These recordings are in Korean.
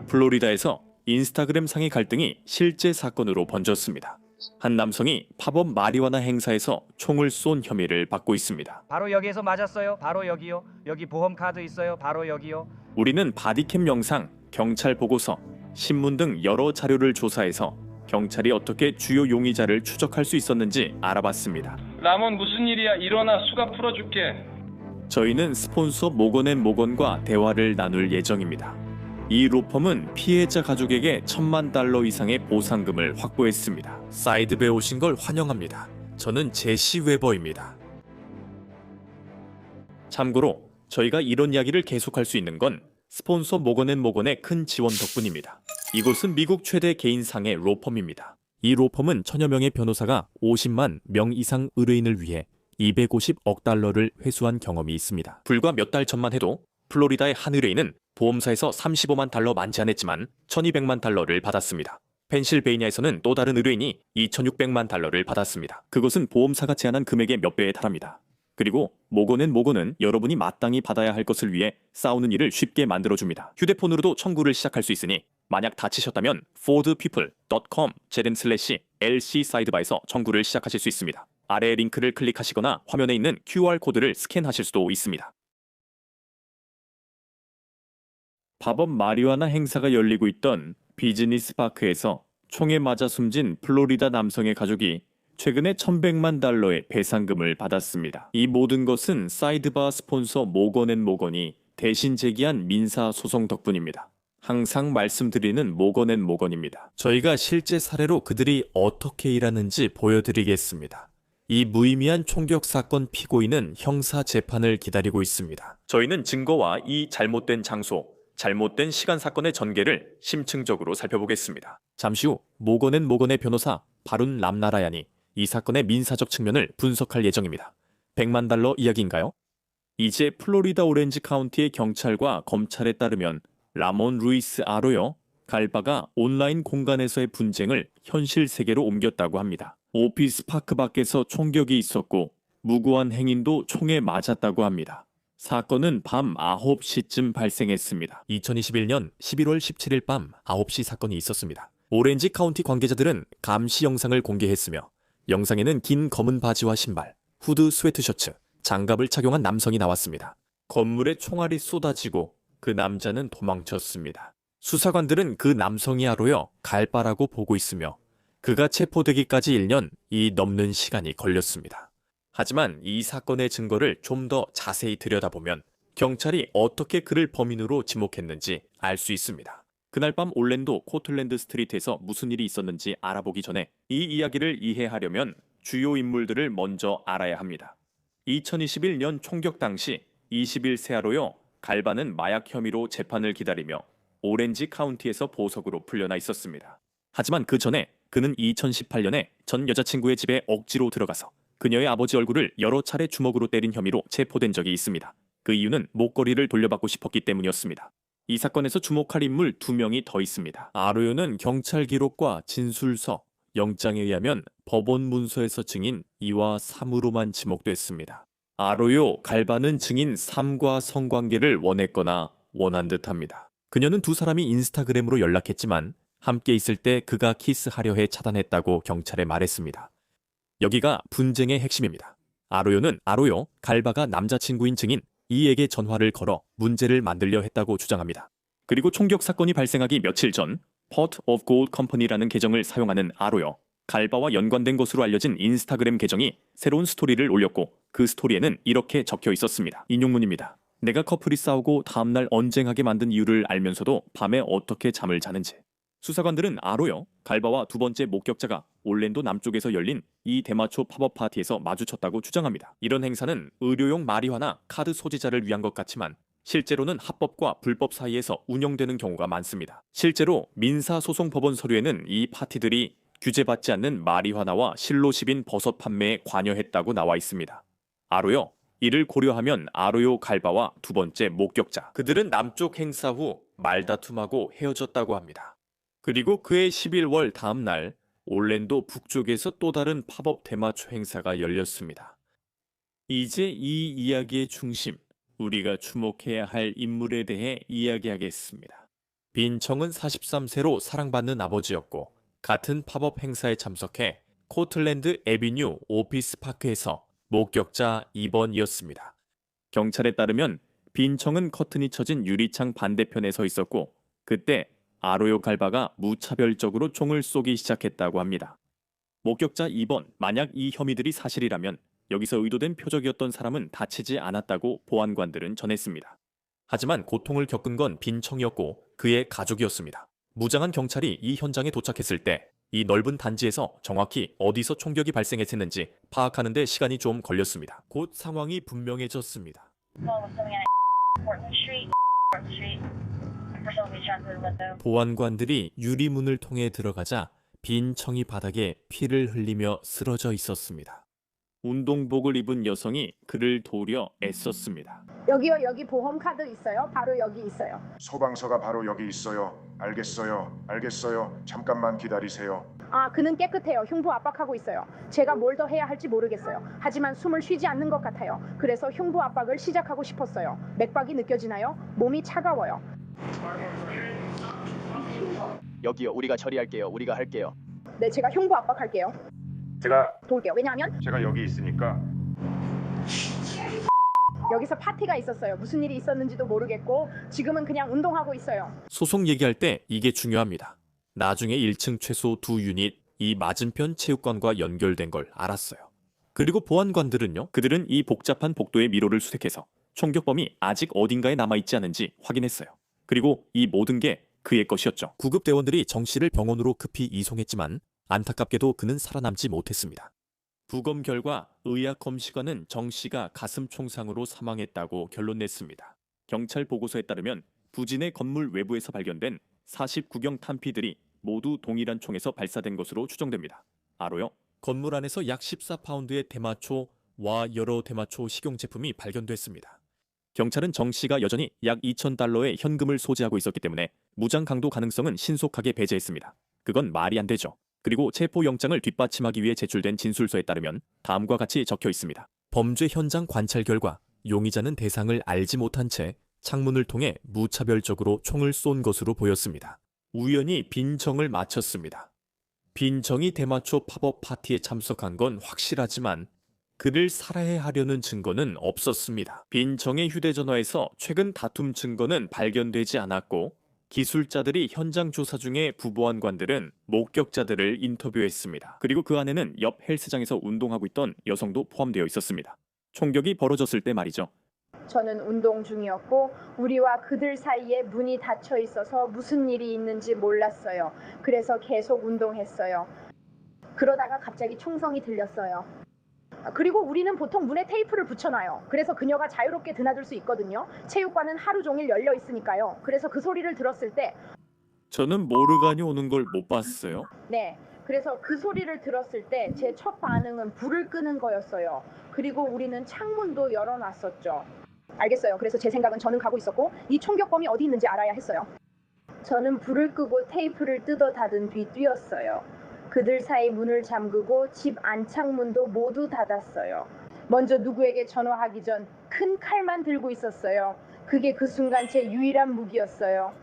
플로리다에서 인스타그램 상의 갈등이 실제 사건으로 번졌습니다. 한 남성이 팝업 마리화나 행사에서 총을 쏜 혐의를 받고 있습니다. 바로 여기에서 맞았어요. 바로 여기요. 여기 보험 카드 있어요. 바로 여기요. 우리는 바디캠 영상, 경찰 보고서, 신문 등 여러 자료를 조사해서 경찰이 어떻게 주요 용의자를 추적할 수 있었는지 알아봤습니다. 라몬 무슨 일이야? 일어나 수갑 풀어줄게. 저희는 스폰서 모건앤모건과 대화를 나눌 예정입니다. 이 로펌은 피해자 가족에게 $10,000 이상의 보상금을 확보했습니다. 사이드배에 오신 걸 환영합니다. 저는 제시 웨버입니다. 참고로 저희가 이런 이야기를 계속할 수 있는 건 스폰서 모건앤모건의 큰 지원 덕분입니다. 이곳은 미국 최대 개인상의 로펌입니다. 이 로펌은 천여 명의 변호사가 50만 명 이상 의뢰인을 위해 $250억 회수한 경험이 있습니다. 불과 몇 달 전만 해도 플로리다의 한 의뢰인은 보험사에서 $35만 많지 않았지만 $1,200만 받았습니다. 펜실베이니아에서는 또 다른 의뢰인이 $2,600만 받았습니다. 그것은 보험사가 제안한 금액의 몇 배에 달합니다. 그리고 모건앤모건은 여러분이 마땅히 받아야 할 것을 위해 싸우는 일을 쉽게 만들어줍니다. 휴대폰으로도 청구를 시작할 수 있으니 만약 다치셨다면 fordpeople.com/lc 사이드바에서 청구를 시작하실 수 있습니다. 아래 링크를 클릭하시거나 화면에 있는 QR코드를 스캔하실 수도 있습니다. 팝업 마리화나 행사가 열리고 있던 비즈니스 파크에서 총에 맞아 숨진 플로리다 남성의 가족이 최근에 $1,100만 배상금을 받았습니다. 이 모든 것은 사이드바 스폰서 모건앤모건이 대신 제기한 민사소송 덕분입니다. 항상 말씀드리는 모건앤모건입니다. 저희가 실제 사례로 그들이 어떻게 일하는지 보여드리겠습니다. 이 무의미한 총격 사건 피고인은 형사 재판을 기다리고 있습니다. 저희는 증거와 이 잘못된 장소, 잘못된 시간 사건의 전개를 심층적으로 살펴보겠습니다. 잠시 후 모건앤모건의 변호사 바룬 람나라얀이 이 사건의 민사적 측면을 분석할 예정입니다. $100만 이야기인가요? 이제 플로리다 오렌지 카운티의 경찰과 검찰에 따르면 라몬 루이스 아로요 갈바가 온라인 공간에서의 분쟁을 현실 세계로 옮겼다고 합니다. 오피스 파크 밖에서 총격이 있었고 무고한 행인도 총에 맞았다고 합니다. 사건은 밤 9시쯤 발생했습니다. 2021년 11월 17일 밤 9시 사건이 있었습니다. 오렌지 카운티 관계자들은 감시 영상을 공개했으며 영상에는 긴 검은 바지와 신발, 후드 스웨트셔츠, 장갑을 착용한 남성이 나왔습니다. 건물에 총알이 쏟아지고 그 남자는 도망쳤습니다. 수사관들은 그 남성이 아로요 갈바라고 보고 있으며 그가 체포되기까지 1년이 넘는 시간이 걸렸습니다. 하지만 이 사건의 증거를 좀 더 자세히 들여다보면 경찰이 어떻게 그를 범인으로 지목했는지 알 수 있습니다. 그날 밤 올랜도 코틀랜드 스트리트에서 무슨 일이 있었는지 알아보기 전에 이 이야기를 이해하려면 주요 인물들을 먼저 알아야 합니다. 2021년 총격 당시 21세 아로요 갈바는 마약 혐의로 재판을 기다리며 오렌지 카운티에서 보석으로 풀려나 있었습니다. 하지만 그 전에 그는 2018년에 전 여자친구의 집에 억지로 들어가서 그녀의 아버지 얼굴을 여러 차례 주먹으로 때린 혐의로 체포된 적이 있습니다. 그 이유는 목걸이를 돌려받고 싶었기 때문이었습니다. 이 사건에서 주목할 인물 2명이 더 있습니다. 아로요는 경찰 기록과 진술서, 영장에 의하면 법원 문서에서 증인 2와 3으로만 지목됐습니다. 아로요 갈바는 증인 3과 성관계를 원했거나 원한 듯합니다. 그녀는 두 사람이 인스타그램으로 연락했지만 함께 있을 때 그가 키스하려 해 차단했다고 경찰에 말했습니다. 여기가 분쟁의 핵심입니다. 아로요는 아로요 갈바가 남자친구인 증인 이에게 전화를 걸어 문제를 만들려 했다고 주장합니다. 그리고 총격 사건이 발생하기 며칠 전 Pot of Gold Company라는 계정을 사용하는 아로요 갈바와 연관된 것으로 알려진 인스타그램 계정이 새로운 스토리를 올렸고 그 스토리에는 이렇게 적혀 있었습니다. 인용문입니다. 내가 커플이 싸우고 다음날 언쟁하게 만든 이유를 알면서도 밤에 어떻게 잠을 자는지. 수사관들은 아로요 갈바와 두 번째 목격자가 올랜도 남쪽에서 열린 이 대마초 팝업 파티에서 마주쳤다고 주장합니다. 이런 행사는 의료용 마리화나 카드 소지자를 위한 것 같지만 실제로는 합법과 불법 사이에서 운영되는 경우가 많습니다. 실제로 민사소송법원 서류에는 이 파티들이 규제받지 않는 마리화나와 실로시빈 버섯 판매에 관여했다고 나와 있습니다. 아로요 이를 고려하면 아로요 갈바와 두 번째 목격자 그들은 남쪽 행사 후 말다툼하고 헤어졌다고 합니다. 그리고 그해 11월 다음 날 올랜도 북쪽에서 또 다른 팝업 대마초 행사가 열렸습니다. 이제 이 이야기의 중심, 우리가 주목해야 할 인물에 대해 이야기하겠습니다. 빈청은 43세로 사랑받는 아버지였고 같은 팝업 행사에 참석해 코틀랜드 애비뉴 오피스 파크에서 목격자 2번이었습니다. 경찰에 따르면 빈청은 커튼이 쳐진 유리창 반대편에 서 있었고 그때 아로요 갈바가 무차별적으로 총을 쏘기 시작했다고 합니다. 목격자 2번, 만약 이 혐의들이 사실이라면 여기서 의도된 표적이었던 사람은 다치지 않았다고 보안관들은 전했습니다. 하지만 고통을 겪은 건 빈청이었고 그의 가족이었습니다. 무장한 경찰이 이 현장에 도착했을 때 이 넓은 단지에서 정확히 어디서 총격이 발생했는지 파악하는 데 시간이 좀 걸렸습니다. 곧 상황이 분명해졌습니다. 보안관들이 유리문을 통해 들어가자 빈청이 바닥에 피를 흘리며 쓰러져 있었습니다. 운동복을 입은 여성이 그를 도우려 애썼습니다. 여기요, 여기 보험 카드 있어요. 바로 여기 있어요. 소방서가 바로 여기 있어요. 알겠어요. 잠깐만 기다리세요. 아, 그는 깨끗해요. 흉부 압박하고 있어요. 제가 뭘 더 해야 할지 모르겠어요. 하지만 숨을 쉬지 않는 것 같아요. 그래서 흉부 압박을 시작하고 싶었어요. 맥박이 느껴지나요? 몸이 차가워요. 여기요. 우리가 처리할게요. 우리가 할게요. 네, 제가 흉부 압박할게요. 제가 도울게요. 왜냐하면 여기 있으니까. 여기서 파티가 있었어요. 무슨 일이 있었는지도 모르겠고 지금은 그냥 운동하고 있어요. 소송 얘기할 때 이게 중요합니다. 나중에 1층 최소 2유닛 이 맞은편 체육관과 연결된 걸 알았어요. 그리고 보안관들은요. 그들은 이 복잡한 복도의 미로를 수색해서 총격범이 아직 어딘가에 남아있지 않은지 확인했어요. 그리고 이 모든 게 그의 것이었죠. 구급대원들이 정 씨를 병원으로 급히 이송했지만 안타깝게도 그는 살아남지 못했습니다. 부검 결과 의학검시관은 정 씨가 가슴 총상으로 사망했다고 결론 냈습니다. 경찰 보고서에 따르면 부진의 건물 외부에서 발견된 49경 탄피들이 모두 동일한 총에서 발사된 것으로 추정됩니다. 아로요? 건물 안에서 약 14파운드의 대마초와 여러 대마초 식용 제품이 발견됐습니다. 경찰은 정 씨가 여전히 약 2,000달러의 현금을 소지하고 있었기 때문에 무장 강도 가능성은 신속하게 배제했습니다. 그건 말이 안 되죠. 그리고 체포영장을 뒷받침하기 위해 제출된 진술서에 따르면 다음과 같이 적혀 있습니다. 범죄 현장 관찰 결과 용의자는 대상을 알지 못한 채 창문을 통해 무차별적으로 총을 쏜 것으로 보였습니다. 우연히 빈청을 마쳤습니다. 빈청이 대마초 팝업 파티에 참석한 건 확실하지만 그를 살해하려는 증거는 없었습니다. 빈청의 휴대전화에서 최근 다툼 증거는 발견되지 않았고 기술자들이 현장 조사 중에 부보안관들은 목격자들을 인터뷰했습니다. 그리고 그 안에는 옆 헬스장에서 운동하고 있던 여성도 포함되어 있었습니다. 총격이 벌어졌을 때 말이죠. 저는 운동 중이었고 우리와 그들 사이에 문이 닫혀 있어서 무슨 일이 있는지 몰랐어요. 그래서 계속 운동했어요. 그러다가 갑자기 총성이 들렸어요. 그리고 우리는 보통 문에 테이프를 붙여놔요. 그래서 그녀가 자유롭게 드나들 수 있거든요. 체육관은 하루 종일 열려 있으니까요. 그래서 그 소리를 들었을 때 저는 모르간이 오는 걸 못 봤어요. 네, 그래서 그 소리를 들었을 때 제 첫 반응은 불을 끄는 거였어요. 그리고 우리는 창문도 열어놨었죠. 알겠어요. 그래서 제 생각은 저는 가고 있었고 이 총격범이 어디 있는지 알아야 했어요. 저는 불을 끄고 테이프를 뜯어 닫은 뒤 뛰었어요. 그들 사이 문을 잠그고 집 안창문도 모두 닫았어요. 먼저 누구에게 전화하기 전 큰 칼만 들고 있었어요. 그게 그 순간 제 유일한 무기였어요.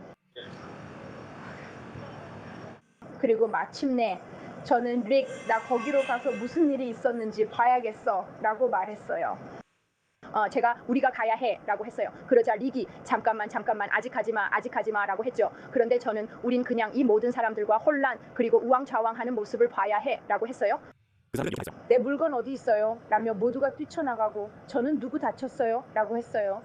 그리고 마침내 저는 릭, 나 거기로 가서 무슨 일이 있었는지 봐야겠어 라고 말했어요. 우리가 가야 해 라고 했어요. 그러자 릭이 잠깐만 아직 하지마 라고 했죠. 그런데 저는 우린 그냥 이 모든 사람들과 혼란 그리고 우왕좌왕하는 모습을 봐야 해 라고 했어요. 내 물건 어디 있어요? 라며 모두가 뛰쳐나가고 저는 누구 다쳤어요? 라고 했어요.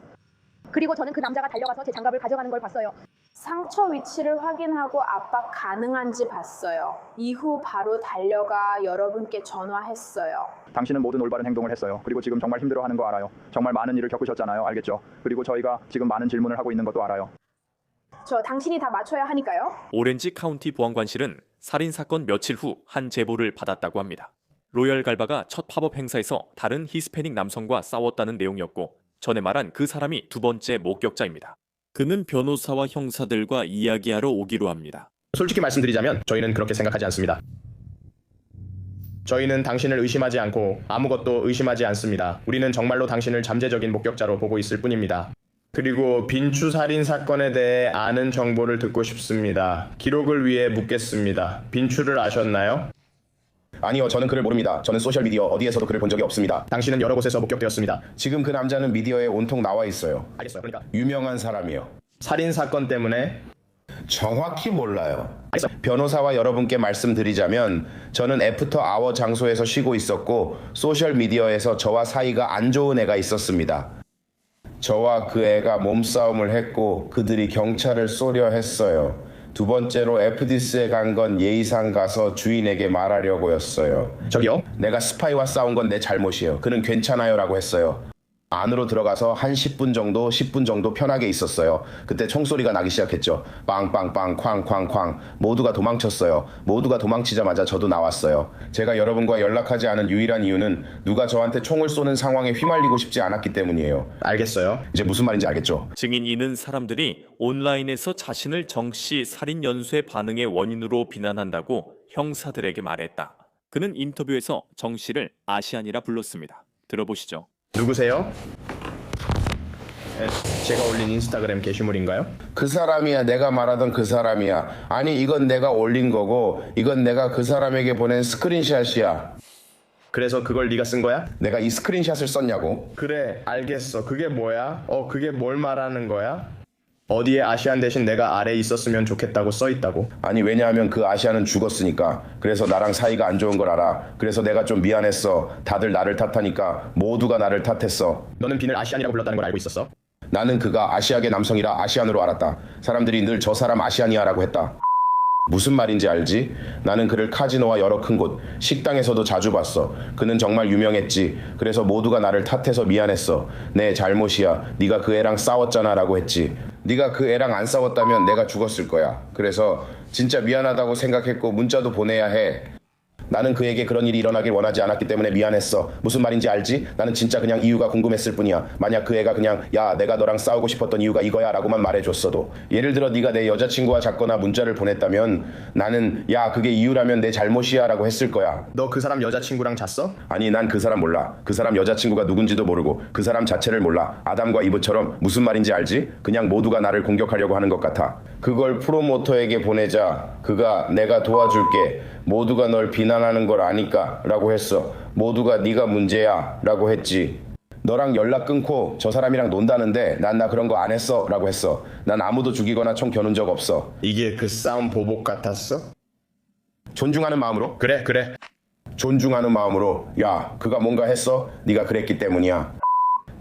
그리고 저는 그 남자가 달려가서 제 장갑을 가져가는 걸 봤어요. 상처 위치를 확인하고 압박 가능한지 봤어요. 이후 바로 달려가 여러분께 전화했어요. 당신은 모든 올바른 행동을 했어요. 그리고 지금 정말 힘들어하는 거 알아요. 정말 많은 일을 겪으셨잖아요. 알겠죠? 그리고 저희가 지금 많은 질문을 하고 있는 것도 알아요. 저 당신이 다 맞춰야 하니까요. 오렌지 카운티 보안관실은 살인사건 며칠 후 한 제보를 받았다고 합니다. 로열 갈바가 첫 팝업 행사에서 다른 히스패닉 남성과 싸웠다는 내용이었고 전에 말한 그 사람이 두 번째 목격자입니다. 그는 변호사와 형사들과 이야기하러 오기로 합니다. 솔직히 말씀드리자면 저희는 그렇게 생각하지 않습니다. 저희는 당신을 의심하지 않고 아무것도 의심하지 않습니다. 우리는 정말로 당신을 잠재적인 목격자로 보고 있을 뿐입니다. 그리고 빈추 살인 사건에 대해 아는 정보를 듣고 싶습니다. 기록을 위해 묻겠습니다. 빈추를 아셨나요? 아니요, 저는 그를 모릅니다. 저는 소셜미디어 어디에서도 그를 본 적이 없습니다. 당신은 여러 곳에서 목격되었습니다. 지금 그 남자는 미디어에 온통 나와 있어요. 알겠어요. 그러니까 유명한 사람이요. 살인 사건 때문에 정확히 몰라요. 알겠어요. 변호사와 여러분께 말씀드리자면 저는 애프터 아워 장소에서 쉬고 있었고 소셜미디어에서 저와 사이가 안 좋은 애가 있었습니다. 저와 그 애가 몸싸움을 했고 그들이 경찰을 쏘려 했어요. 두 번째로 FDS에 간 건 예의상 가서 주인에게 말하려고였어요. 저기요. 내가 스파이와 싸운 건 내 잘못이에요. 그는 괜찮아요 라고 했어요. 안으로 들어가서 한 10분 정도 편하게 있었어요. 그때 총소리가 나기 시작했죠. 빵빵빵 쾅쾅쾅. 모두가 도망쳤어요. 모두가 도망치자마자 저도 나왔어요. 제가 여러분과 연락하지 않은 유일한 이유는 누가 저한테 총을 쏘는 상황에 휘말리고 싶지 않았기 때문이에요. 알겠어요. 이제 무슨 말인지 알겠죠? 증인 이는 사람들이 온라인에서 자신을 정씨 살인 연쇄 반응의 원인으로 비난한다고 형사들에게 말했다. 그는 인터뷰에서 정씨를 아시안이라 불렀습니다. 들어보시죠. 누구세요? 제가 올린 인스타그램 게시물인가요? 그 사람이야. 내가 말하던 그 사람이야. 아니 이건 내가 올린 거고 이건 내가 그 사람에게 보낸 스크린샷이야. 그래서 그걸 네가 쓴 거야? 내가 이 스크린샷을 썼냐고? 그래, 알겠어. 그게 뭐야? 그게 뭘 말하는 거야? 어디에 아시안 대신 내가 아래에 있었으면 좋겠다고 써있다고. 아니 왜냐하면 그 아시아는 죽었으니까. 그래서 나랑 사이가 안 좋은 걸 알아. 그래서 내가 좀 미안했어. 다들 나를 탓하니까 모두가 나를 탓했어. 너는 빈을 아시안이라고 불렀다는 걸 알고 있었어? 나는 그가 아시아계 남성이라 아시안으로 알았다. 사람들이 늘 저 사람 아시안이야라고 했다. 무슨 말인지 알지? 나는 그를 카지노와 여러 큰 곳, 식당에서도 자주 봤어. 그는 정말 유명했지. 그래서 모두가 나를 탓해서 미안했어. 내 잘못이야. 네가 그 애랑 싸웠잖아 라고 했지. 네가 그 애랑 안 싸웠다면 내가 죽었을 거야. 그래서 진짜 미안하다고 생각했고 문자도 보내야 해. 나는 그에게 그런 일이 일어나길 원하지 않았기 때문에 미안했어. 무슨 말인지 알지? 나는 진짜 그냥 이유가 궁금했을 뿐이야. 만약 그 애가 그냥 야 내가 너랑 싸우고 싶었던 이유가 이거야 라고만 말해줬어도. 예를 들어 네가 내 여자친구와 잤거나 문자를 보냈다면 나는 야 그게 이유라면 내 잘못이야 라고 했을 거야. 너 그 사람 여자친구랑 잤어? 아니 난 그 사람 몰라. 그 사람 여자친구가 누군지도 모르고 그 사람 자체를 몰라. 아담과 이브처럼. 무슨 말인지 알지? 그냥 모두가 나를 공격하려고 하는 것 같아. 그걸 프로모터에게 보내자 그가 내가 도와줄게. 모두가 널 비난하는 걸 아니까 라고 했어. 모두가 네가 문제야 라고 했지. 너랑 연락 끊고 저 사람이랑 논다는데 난 나 그런 거 안 했어 라고 했어. 난 아무도 죽이거나 총 겨눈 적 없어. 이게 그 싸움 보복 같았어? 존중하는 마음으로? 그래. 존중하는 마음으로. 야 그가 뭔가 했어? 네가 그랬기 때문이야.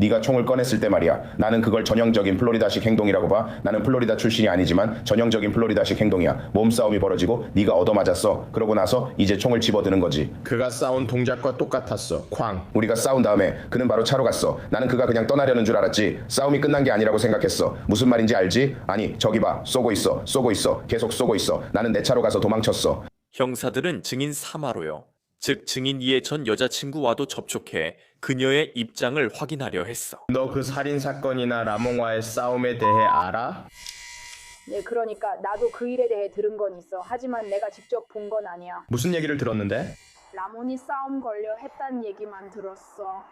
네가 총을 꺼냈을 때 말이야. 나는 그걸 전형적인 플로리다식 행동이라고 봐. 나는 플로리다 출신이 아니지만 전형적인 플로리다식 행동이야. 몸싸움이 벌어지고 네가 얻어맞았어. 그러고 나서 이제 총을 집어드는 거지. 그가 싸운 동작과 똑같았어. 쾅. 우리가 싸운 다음에 그는 바로 차로 갔어. 나는 그가 그냥 떠나려는 줄 알았지. 싸움이 끝난 게 아니라고 생각했어. 무슨 말인지 알지? 아니 저기 봐. 쏘고 있어. 계속 쏘고 있어. 나는 내 차로 가서 도망쳤어. 형사들은 증인 3화로요. 즉 증인 이의 전 여자친구와도 접촉해 그녀의 입장을 확인하려 했어. 너 그 살인 사건이나 라몽와의 싸움에 대해 알아? 네, 그러니까 나도 그 일에 대해 들은 건 있어. 하지만 내가 직접 본 건 아니야. 무슨 얘기를 들었는데? 라몬이 싸움 걸려 했단 얘기만 들었어.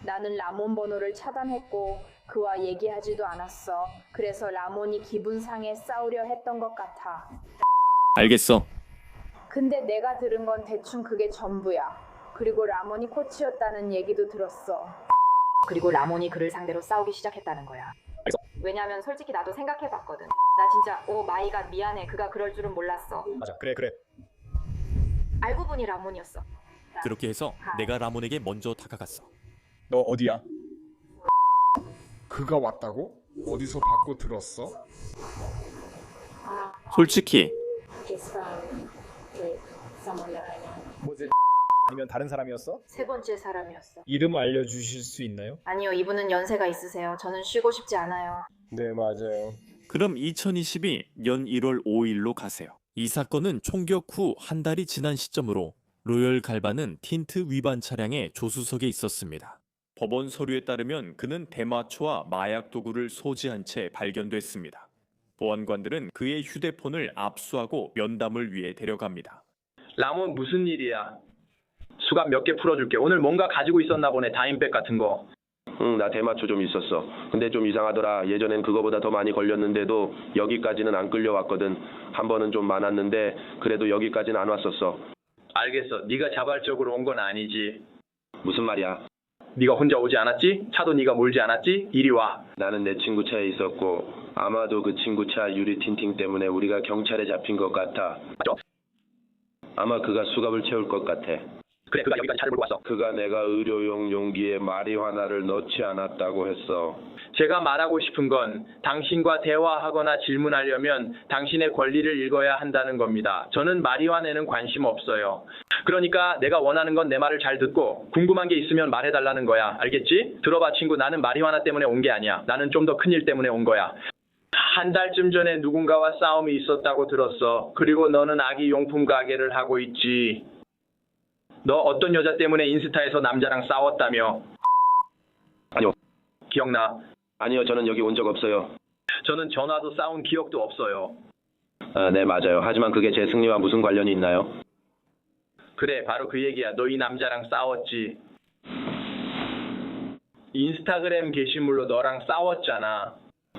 나는 라몬 번호를 차단했고 그와 얘기하지도 않았어. 그래서 라몬이 기분 상해 싸우려 했던 것 같아. 알겠어. 근데 내가 들은 건 대충 그게 전부야. 그리고 라몬이 코치였다는 얘기도 들었어. 그리고 라몬이 그를 상대로 싸우기 시작했다는 거야. 왜냐면 솔직히 나도 생각해봤거든. 나 진짜 오 마이 갓 미안해. 그가 그럴 줄은 몰랐어. 맞아. 그래. 알고 보니 라몬이었어. 그렇게 해서 내가 라몬에게 먼저 다가갔어. 너 어디야? 그가 왔다고? 어디서 받고 들었어? 솔직히 뭐지? 아니면 다른 사람이었어? 세 번째 사람이었어. 이름 알려주실 수 있나요? 아니요, 이분은 연세가 있으세요. 저는 쉬고 싶지 않아요. 네 맞아요. 그럼 2022년 1월 5일로 가세요. 이 사건은 총격 후 한 달이 지난 시점으로 로열 갈바는 틴트 위반 차량의 조수석에 있었습니다. 법원 서류에 따르면 그는 대마초와 마약 도구를 소지한 채 발견됐습니다. 보안관들은 그의 휴대폰을 압수하고 면담을 위해 데려갑니다. 라몬 무슨 일이야? 수갑 몇 개 풀어줄게. 오늘 뭔가 가지고 있었나 보네. 다임백 같은 거. 응, 나 대마초 좀 있었어. 근데 좀 이상하더라. 예전엔 그거보다 더 많이 걸렸는데도 여기까지는 안 끌려왔거든. 한 번은 좀 많았는데 그래도 여기까지는 안 왔었어. 알겠어. 네가 자발적으로 온 건 아니지. 무슨 말이야? 네가 혼자 오지 않았지? 차도 네가 몰지 않았지? 이리 와. 나는 내 친구 차에 있었고 아마도 그 친구 차 유리 틴팅 때문에 우리가 경찰에 잡힌 것 같아. 맞죠? 아마 그가 수갑을 채울 것 같아. 그래, 그가 여기까지 차를 몰고 왔어. 그가 내가 의료용 용기에 마리화나를 넣지 않았다고 했어. 제가 말하고 싶은 건 당신과 대화하거나 질문하려면 당신의 권리를 읽어야 한다는 겁니다. 저는 마리화나에는 관심 없어요. 그러니까 내가 원하는 건 내 말을 잘 듣고 궁금한 게 있으면 말해달라는 거야. 알겠지? 들어봐 친구. 나는 마리화나 때문에 온 게 아니야. 나는 좀 더 큰일 때문에 온 거야. 한 달쯤 전에 누군가와 싸움이 있었다고 들었어. 그리고 너는 아기 용품 가게를 하고 있지. 너 어떤 여자 때문에 인스타에서 남자랑 싸웠다며? 아니요. 기억나? 아니요, 저는 여기 온 적 없어요. 저는 전화도 싸운 기억도 없어요. 네, 맞아요. 하지만 그게 제 승리와 무슨 관련이 있나요? 그래, 바로 그 얘기야. 너 이 남자랑 싸웠지. 인스타그램 게시물로 너랑 싸웠잖아.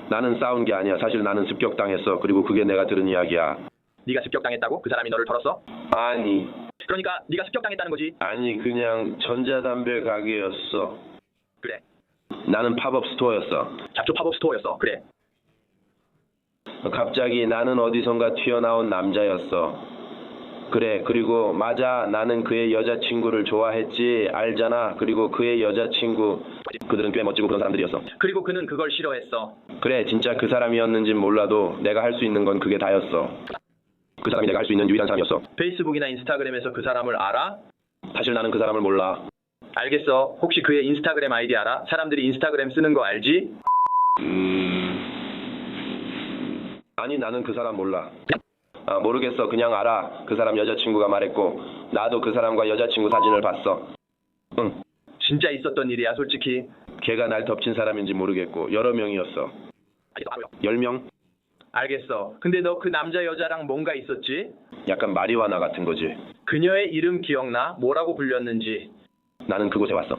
나는 싸운 게 아니야. 사실 나는 습격당했어. 그리고 그게 내가 들은 이야기야. 네가 습격당했다고? 그 사람이 너를 털었어? 아니. 그러니까 네가 습격당했다는 거지. 아니, 그냥 전자담배 가게였어. 그래. 나는 팝업 스토어였어. 잡초 팝업 스토어였어. 그래. 갑자기 나는 어디선가 튀어나온 남자였어. 그래, 그리고 맞아. 나는 그의 여자친구를 좋아했지. 알잖아. 그리고 그의 여자친구. 그들은 꽤 멋지고 그런 사람들이었어. 그리고 그는 그걸 싫어했어. 그래, 진짜 그 사람이었는진 몰라도 내가 할 수 있는 건 그게 다였어. 그 사람이 내가 할 수 있는 유일한 사람이었어. 페이스북이나 인스타그램에서 그 사람을 알아? 사실 나는 그 사람을 몰라. 알겠어. 혹시 그의 인스타그램 아이디 알아? 사람들이 인스타그램 쓰는 거 알지? 아니, 나는 그 사람 몰라. 모르겠어. 그냥 알아. 그 사람 여자친구가 말했고 나도 그 사람과 여자친구 사진을 봤어. 응. 진짜 있었던 일이야, 솔직히. 걔가 날 덮친 사람인지 모르겠고 여러 명이었어. 10명? 알겠어. 근데 너 그 남자 여자랑 뭔가 있었지? 약간 마리화나 같은 거지. 그녀의 이름 기억나? 뭐라고 불렸는지. 나는 그곳에 왔어.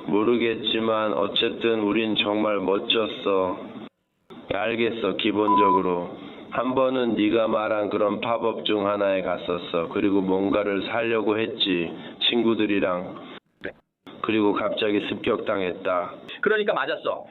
모르겠지만 어쨌든 우린 정말 멋졌어. 알겠어. 기본적으로 한 번은 네가 말한 그런 팝업 중 하나에 갔었어. 그리고 뭔가를 사려고 했지. 친구들이랑. 그리고 갑자기 습격당했다. 그러니까 맞았어.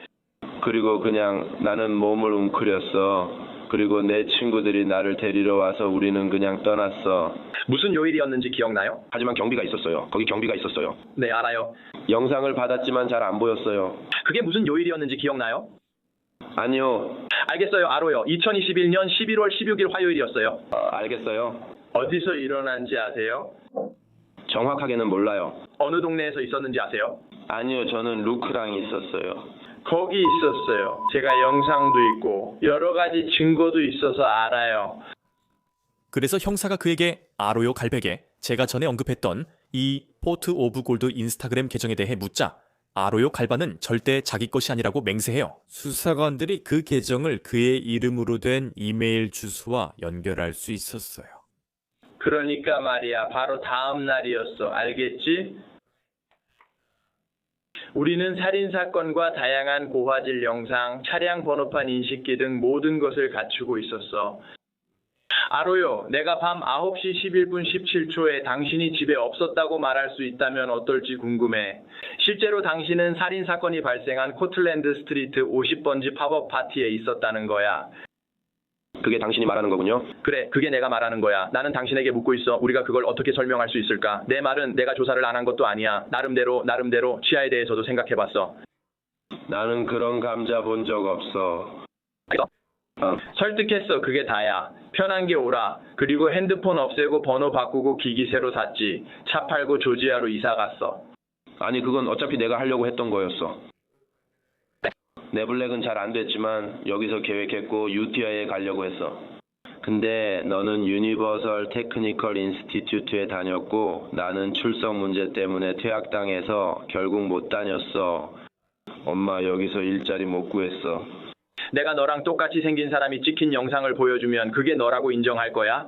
그리고 그냥 나는 몸을 웅크렸어. 그리고 내 친구들이 나를 데리러 와서 우리는 그냥 떠났어. 무슨 요일이었는지 기억나요? 하지만 경비가 있었어요. 거기 경비가 있었어요. 네, 알아요. 영상을 받았지만 잘 안 보였어요. 그게 무슨 요일이었는지 기억나요? 아니요. 알겠어요. 알아요. 2021년 11월 16일 화요일이었어요. 알겠어요. 어디서 일어난지 아세요? 정확하게는 몰라요. 어느 동네에서 있었는지 아세요? 아니요. 저는 루크랑 있었어요. 거기 있었어요. 제가 영상도 있고 여러 가지 증거도 있어서 알아요. 그래서 형사가 그에게 아로요 갈백에 제가 전에 언급했던 이 포트 오브 골드 인스타그램 계정에 대해 묻자 아로요 갈바는 절대 자기 것이 아니라고 맹세해요. 수사관들이 그 계정을 그의 이름으로 된 이메일 주소와 연결할 수 있었어요. 그러니까 말이야. 바로 다음 날이었어. 알겠지? 우리는 살인사건과 다양한 고화질 영상, 차량 번호판 인식기 등 모든 것을 갖추고 있었어. 아로요, 내가 밤 9시 11분 17초에 당신이 집에 없었다고 말할 수 있다면 어떨지 궁금해. 실제로 당신은 살인사건이 발생한 코틀랜드 스트리트 50번지 팝업 파티에 있었다는 거야. 그게 당신이 말하는 거군요. 그래, 그게 내가 말하는 거야. 나는 당신에게 묻고 있어. 우리가 그걸 어떻게 설명할 수 있을까? 내 말은 내가 조사를 안 한 것도 아니야. 나름대로 치아에 대해서도 생각해봤어. 나는 그런 감자 본 적 없어. 설득했어. 그게 다야. 편한 게 오라. 그리고 핸드폰 없애고 번호 바꾸고 기기 새로 샀지. 차 팔고 조지아로 이사 갔어. 아니, 그건 어차피 내가 하려고 했던 거였어. 네블랙은 잘 안 됐지만 여기서 계획했고 UTI에 가려고 했어. 근데 너는 유니버설 테크니컬 인스티튜트에 다녔고 나는 출석 문제 때문에 퇴학당해서 결국 못 다녔어. 엄마 여기서 일자리 못 구했어. 내가 너랑 똑같이 생긴 사람이 찍힌 영상을 보여주면 그게 너라고 인정할 거야?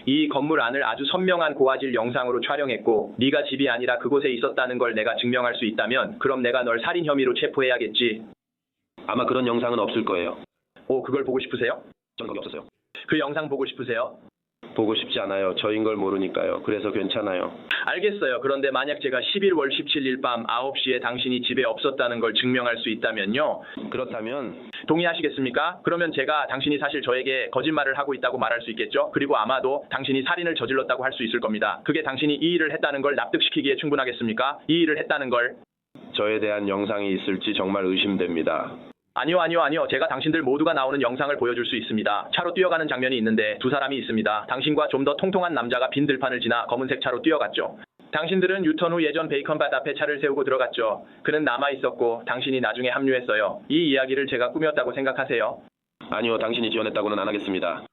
이 건물 안을 아주 선명한 고화질 영상으로 촬영했고 네가 집이 아니라 그곳에 있었다는 걸 내가 증명할 수 있다면 그럼 내가 널 살인 혐의로 체포해야겠지. 아마 그런 영상은 없을 거예요. 오, 그걸 보고 싶으세요? 전 거기 없었어요. 그 영상 보고 싶으세요? 보고 싶지 않아요. 저인 걸 모르니까요. 그래서 괜찮아요. 알겠어요. 그런데 만약 제가 11월 17일 밤 9시에 당신이 집에 없었다는 걸 증명할 수 있다면요. 그렇다면 동의하시겠습니까? 그러면 제가 당신이 사실 저에게 거짓말을 하고 있다고 말할 수 있겠죠? 그리고 아마도 당신이 살인을 저질렀다고 할 수 있을 겁니다. 그게 당신이 이 일을 했다는 걸 납득시키기에 충분하겠습니까? 이 일을 했다는 걸. 저에 대한 영상이 있을지 정말 의심됩니다. 아니요. 제가 당신들 모두가 나오는 영상을 보여줄 수 있습니다. 차로 뛰어가는 장면이 있는데 두 사람이 있습니다. 당신과 좀 더 통통한 남자가 빈 들판을 지나 검은색 차로 뛰어갔죠. 당신들은 유턴 후 예전 베이컨밭 앞에 차를 세우고 들어갔죠. 그는 남아있었고 당신이 나중에 합류했어요. 이 이야기를 제가 꾸몄다고 생각하세요? 아니요, 당신이 지원했다고는 안 하겠습니다.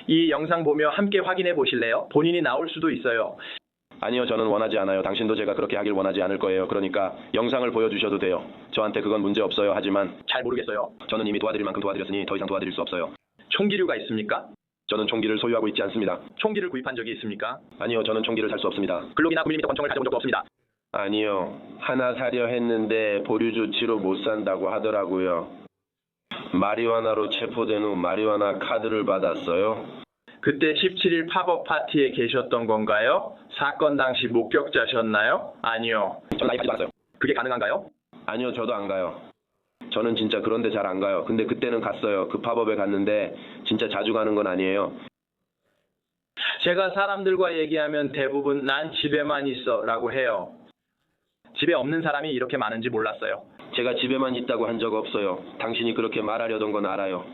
이 영상 보며 함께 확인해 보실래요? 본인이 나올 수도 있어요. 아니요, 저는 원하지 않아요. 당신도 제가 그렇게 하길 원하지 않을 거예요. 그러니까 영상을 보여주셔도 돼요. 저한테 그건 문제 없어요. 하지만 잘 모르겠어요. 저는 이미 도와드릴 만큼 도와드렸으니 더 이상 도와드릴 수 없어요. 총기류가 있습니까? 저는 총기를 소유하고 있지 않습니다. 총기를 구입한 적이 있습니까? 아니요, 저는 총기를 살 수 없습니다. 글록이나 9mm 권총을 가져온 적도 없습니다. 아니요, 하나 사려 했는데 보류 조치로 못 산다고 하더라고요. 마리화나로 체포된 후 마리화나 카드를 받았어요. 그때 17일 팝업 파티에 계셨던 건가요? 사건 당시 목격자셨나요? 아니요. 전 라이브 하지 말았어요. 그게 가능한가요? 아니요, 저도 안 가요. 저는 진짜 그런데 잘 안 가요. 근데 그때는 갔어요. 그 팝업에 갔는데 진짜 자주 가는 건 아니에요. 제가 사람들과 얘기하면 대부분 난 집에만 있어 라고 해요. 집에 없는 사람이 이렇게 많은지 몰랐어요. 제가 집에만 있다고 한 적 없어요. 당신이 그렇게 말하려던 건 알아요.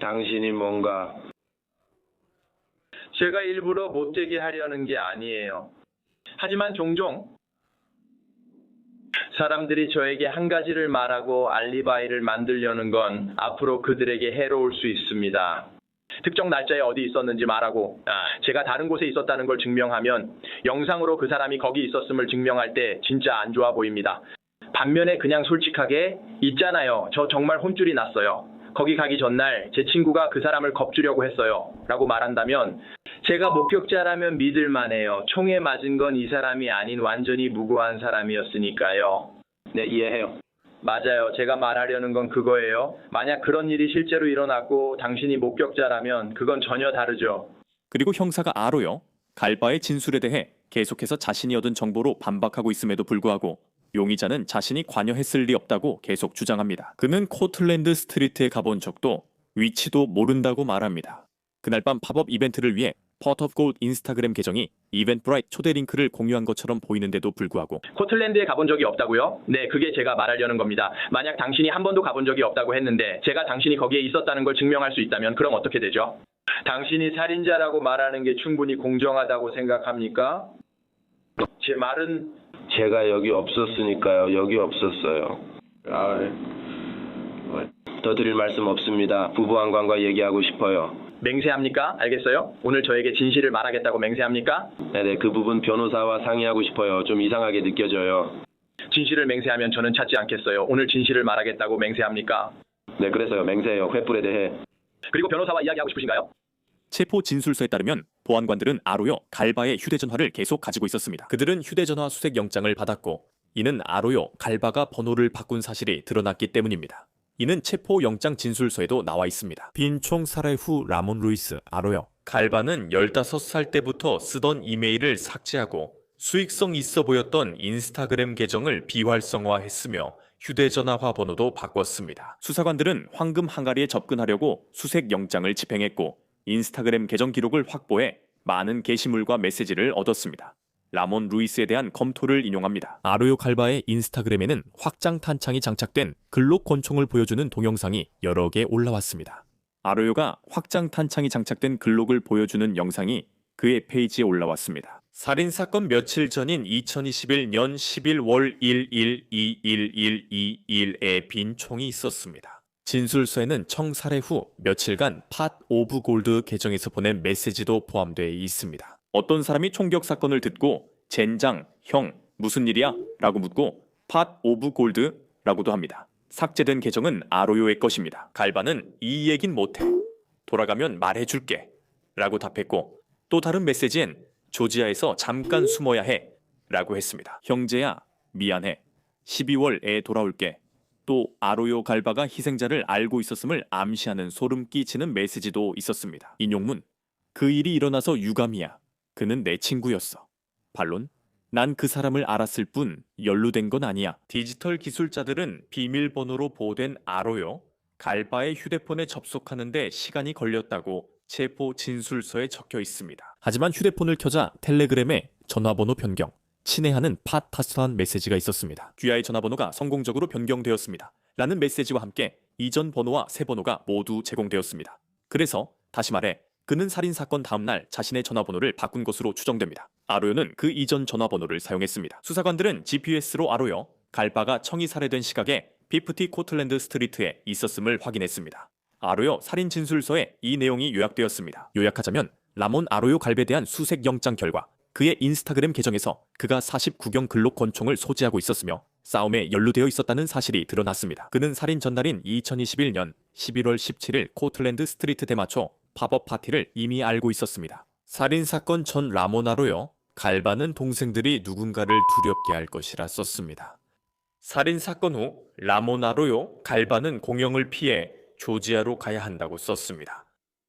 당신이 뭔가... 제가 일부러 못되게 하려는 게 아니에요. 하지만 종종 사람들이 저에게 한 가지를 말하고 알리바이를 만들려는 건 앞으로 그들에게 해로울 수 있습니다. 특정 날짜에 어디 있었는지 말하고 제가 다른 곳에 있었다는 걸 증명하면 영상으로 그 사람이 거기 있었음을 증명할 때 진짜 안 좋아 보입니다. 반면에 그냥 솔직하게 있잖아요. 저 정말 혼쭐이 났어요. 거기 가기 전날 제 친구가 그 사람을 겁주려고 했어요. 라고 말한다면 제가 목격자라면 믿을 만해요. 총에 맞은 건 이 사람이 아닌 완전히 무고한 사람이었으니까요. 네, 이해해요. 맞아요. 제가 말하려는 건 그거예요. 만약 그런 일이 실제로 일어났고 당신이 목격자라면 그건 전혀 다르죠. 그리고 형사가 아로요. 갈바의 진술에 대해 계속해서 자신이 얻은 정보로 반박하고 있음에도 불구하고 용의자는 자신이 관여했을 리 없다고 계속 주장합니다. 그는 코틀랜드 스트리트에 가본 적도 위치도 모른다고 말합니다. 그날 밤 팝업 이벤트를 위해 pot of gold 인스타그램 계정이 이벤트브라이트 초대 링크를 공유한 것처럼 보이는데도 불구하고 코틀랜드에 가본 적이 없다고요? 네, 그게 제가 말하려는 겁니다. 만약 당신이 한 번도 가본 적이 없다고 했는데 제가 당신이 거기에 있었다는 걸 증명할 수 있다면 그럼 어떻게 되죠? 당신이 살인자라고 말하는 게 충분히 공정하다고 생각합니까? 제 말은 제가 여기 없었으니까요. 여기 없었어요. 더 드릴 말씀 없습니다. 부부한관과 얘기하고 싶어요. 맹세합니까? 알겠어요? 오늘 저에게 진실을 말하겠다고 맹세합니까? 네네, 그 부분 변호사와 상의하고 싶어요. 좀 이상하게 느껴져요. 진실을 맹세하면 저는 찾지 않겠어요. 오늘 진실을 말하겠다고 맹세합니까? 네, 그래서요. 맹세해요. 횃불에 대해. 그리고 변호사와 이야기하고 싶으신가요? 체포 진술서에 따르면 보안관들은 아로요 갈바의 휴대전화를 계속 가지고 있었습니다. 그들은 휴대전화 수색 영장을 받았고 이는 아로요 갈바가 번호를 바꾼 사실이 드러났기 때문입니다. 이는 체포 영장 진술서에도 나와 있습니다. 빈총 살해 후 라몬 루이스 아로요 갈바는 15살 때부터 쓰던 이메일을 삭제하고 수익성 있어 보였던 인스타그램 계정을 비활성화했으며 휴대전화화 번호도 바꿨습니다. 수사관들은 황금 항아리에 접근하려고 수색 영장을 집행했고 인스타그램 계정 기록을 확보해 많은 게시물과 메시지를 얻었습니다. 라몬 루이스에 대한 검토를 인용합니다. 아로요 갈바의 인스타그램에는 확장 탄창이 장착된 글록 권총을 보여주는 동영상이 여러 개 올라왔습니다. 아로요가 확장 탄창이 장착된 글록을 보여주는 영상이 그의 페이지에 올라왔습니다. 살인사건 며칠 전인 2021년 11월 1일21122일에 빈 총이 있었습니다. 진술서에는 청살해 후 며칠간 팟 오브 골드 계정에서 보낸 메시지도 포함되어 있습니다. 어떤 사람이 총격 사건을 듣고 젠장, 형, 무슨 일이야? 라고 묻고 팟 오브 골드 라고도 합니다. 삭제된 계정은 아로요의 것입니다. 갈바는 이 얘긴 못해. 돌아가면 말해줄게 라고 답했고, 또 다른 메시지엔 조지아에서 잠깐 숨어야 해 라고 했습니다. 형제야 미안해, 12월에 돌아올게. 또 아로요 갈바가 희생자를 알고 있었음을 암시하는 소름 끼치는 메시지도 있었습니다. 인용문: 그 일이 일어나서 유감이야. 그는 내 친구였어. 반론: 난 그 사람을 알았을 뿐 연루된 건 아니야. 디지털 기술자들은 비밀번호로 보호된 아로요 갈바의 휴대폰에 접속하는데 시간이 걸렸다고 체포 진술서에 적혀 있습니다. 하지만 휴대폰을 켜자 텔레그램에 전화번호 변경, 친애하는 팟타스한 메시지가 있었습니다. 귀하의 전화번호가 성공적으로 변경되었습니다 라는 메시지와 함께 이전 번호와 새 번호가 모두 제공되었습니다. 그래서 다시 말해 그는 살인사건 다음날 자신의 전화번호를 바꾼 것으로 추정됩니다. 아로요는 그 이전 전화번호를 사용했습니다. 수사관들은 GPS로 아로요 갈바가 청이 살해된 시각에 50 코틀랜드 스트리트에 있었음을 확인했습니다. 아로요 살인 진술서에 이 내용이 요약되었습니다. 요약하자면 라몬 아로요 갈베에 대한 수색 영장 결과 그의 인스타그램 계정에서 그가 49경 글록 권총을 소지하고 있었으며 싸움에 연루되어 있었다는 사실이 드러났습니다. 그는 살인 전날인 2021년 11월 17일 코틀랜드 스트리트 대마초 팝업 파티를 이미 알고 있었습니다. 살인사건 전 라몬 아로요 갈바는 동생들이 누군가를 두렵게 할 것이라 썼습니다. 살인사건 후 라몬 아로요 갈바는 공영을 피해 조지아로 가야 한다고 썼습니다.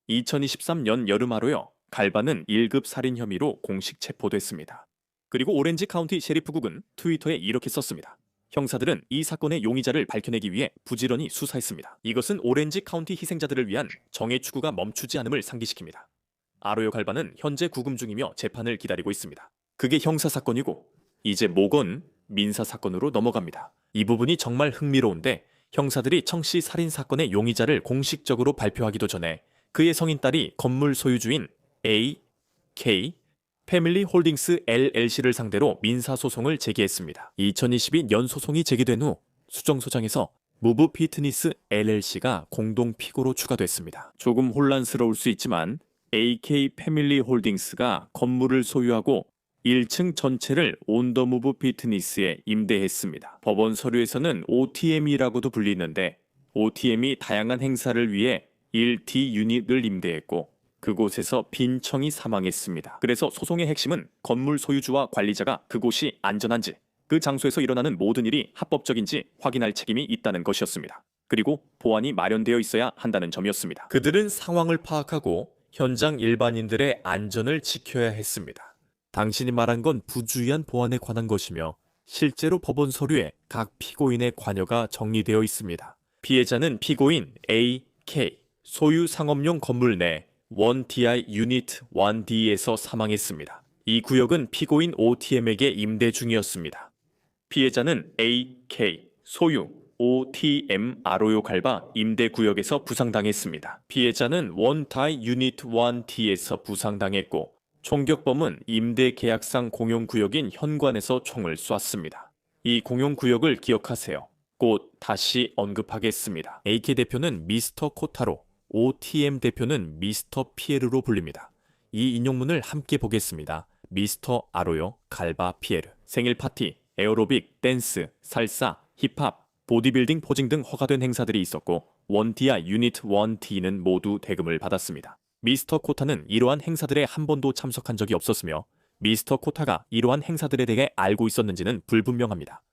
2023년 여름 아로요 갈바는 1급 살인 혐의로 공식 체포됐습니다. 그리고 오렌지 카운티 셰리프국은 트위터에 이렇게 썼습니다. 형사들은 이 사건의 용의자를 밝혀내기 위해 부지런히 수사했습니다. 이것은 오렌지 카운티 희생자들을 위한 정의 추구가 멈추지 않음을 상기시킵니다. 아로요 갈바는 현재 구금 중이며 재판을 기다리고 있습니다. 그게 형사사건이고 이제 목은 민사사건으로 넘어갑니다. 이 부분이 정말 흥미로운데 형사들이 청씨 살인사건의 용의자를 공식적으로 발표하기도 전에 그의 성인 딸이 건물 소유주인 A.K. 패밀리 홀딩스 LLC를 상대로 민사소송을 제기했습니다. 2022년 소송이 제기된 후 수정소장에서 무브 피트니스 LLC가 공동 피고로 추가됐습니다. 조금 혼란스러울 수 있지만 AK 패밀리 홀딩스가 건물을 소유하고 1층 전체를 온더무브 피트니스에 임대했습니다. 법원 서류에서는 OTM이라고도 불리는데 OTM이 다양한 행사를 위해 1D 유닛을 임대했고 그곳에서 빈청이 사망했습니다. 그래서 소송의 핵심은 건물 소유주와 관리자가 그곳이 안전한지, 그 장소에서 일어나는 모든 일이 합법적인지 확인할 책임이 있다는 것이었습니다. 그리고 보안이 마련되어 있어야 한다는 점이었습니다. 그들은 상황을 파악하고 현장 일반인들의 안전을 지켜야 했습니다. 당신이 말한 건 부주의한 보안에 관한 것이며 실제로 법원 서류에 각 피고인의 관여가 정리되어 있습니다. 피해자는 피고인 A.K. 소유 상업용 건물 내 1DI 유닛 1D에서 사망했습니다. 이 구역은 피고인 OTM에게 임대 중이었습니다. 피해자는 AK 소유 OTM 아로요 갈바 임대 구역에서 부상당했습니다. 피해자는 1DI 유닛 1D에서 부상당했고 총격범은 임대 계약상 공용구역인 현관에서 총을 쐈습니다. 이 공용구역을 기억하세요. 곧 다시 언급하겠습니다. AK 대표는 미스터 코타로, OTM 대표는 미스터 피에르로 불립니다. 이 인용문을 함께 보겠습니다. 미스터 아로요 갈바 피에르. 생일 파티, 에어로빅, 댄스, 살사, 힙합, 보디빌딩 포징 등 허가된 행사들이 있었고 1DI 유닛 1D는 모두 대금을 받았습니다. 미스터 코타는 이러한 행사들에 한 번도 참석한 적이 없었으며 미스터 코타가 이러한 행사들에 대해 알고 있었는지는 불분명합니다.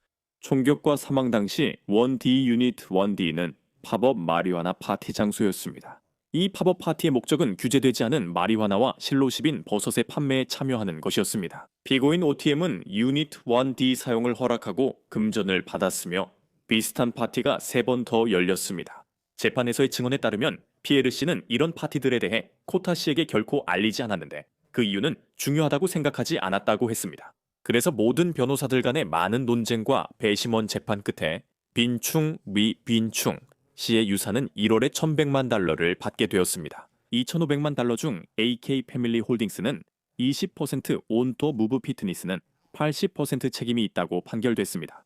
총격과 사망 당시 1D 유닛 1D는 팝업 마리화나 파티 장소였습니다. 이 팝업 파티의 목적은 규제되지 않은 마리화나와 실로십인 버섯의 판매에 참여하는 것이었습니다. 피고인 OTM은 유닛 1D 사용을 허락하고 금전을 받았으며 비슷한 파티가 3번 더 열렸습니다. 재판에서의 증언에 따르면 피에르 씨는 이런 파티들에 대해 코타 씨에게 결코 알리지 않았는데 그 이유는 중요하다고 생각하지 않았다고 했습니다. 그래서 모든 변호사들 간의 많은 논쟁과 배심원 재판 끝에 빈충 위 빈충 씨의 유산은 1월에 1,100만 달러를 받게 되었습니다. 2,500만 달러 중 AK 패밀리 홀딩스는 20%, 온도 무브 피트니스는 80% 책임이 있다고 판결됐습니다.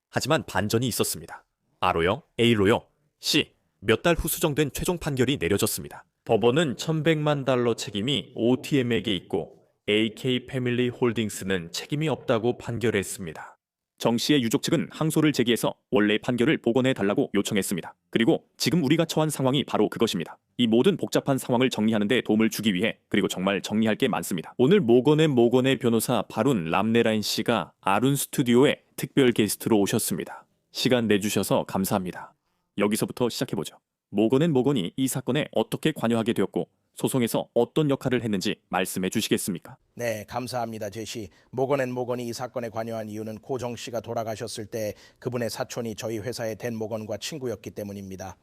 하지만 반전이 있었습니다. R로요, A로요, C 몇 달 후 수정된 최종 판결이 내려졌습니다. 법원은 1,100만 달러 책임이 OTM에게 있고 AK 패밀리 홀딩스는 책임이 없다고 판결했습니다. 정 씨의 유족 측은 항소를 제기해서 원래 판결을 복원해 달라고 요청했습니다. 그리고 지금 우리가 처한 상황이 바로 그것입니다. 이 모든 복잡한 상황을 정리하는 데 도움을 주기 위해 그리고 정말 정리할 게 많습니다. 오늘 모건의 변호사 바룬 람네라인 씨가 아룬 스튜디오에 특별 게스트로 오셨습니다. 시간 내주셔서 감사합니다. 여기서부터 시작해보죠. 모건이 이 사건에 어떻게 관여하게 되었고 소송에서 어떤 역할을 했는지 말씀해 주시겠습니까? 네, 감사합니다, 제시. 모건이 이 사건에 관여한 이유는 고정 씨가 돌아가셨을 때 그분의 사촌이 저희 회사의 댄 모건과 친구였기 때문입니다.